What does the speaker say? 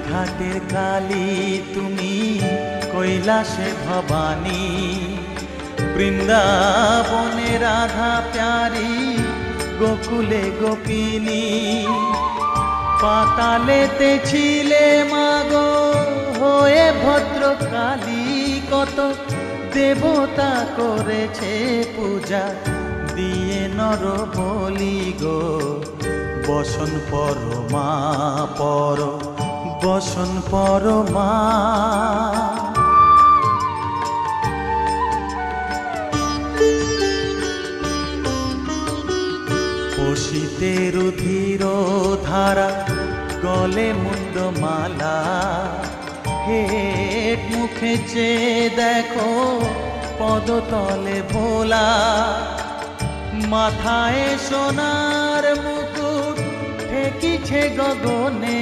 ঘাটের কালী তুমি, কৈলাসে ভবানী, বৃন্দাবনে রাধা প্যারি, গোকুলে গোপিনী। পাতালেতে ছিলে মাগো হয়ে ভদ্রকালী, কত দেবতা করেছে পূজা দিয়ে নর বলি গো। বসন পরমা পর, বসন পরমা। পশিতে রুধির ধারা, গলে মুন্ডমালা, হেট মুখে চেয়ে দেখো পদতলে ভোলা। মাথায় সোনার মুকুট ঠেকিছে গগনে,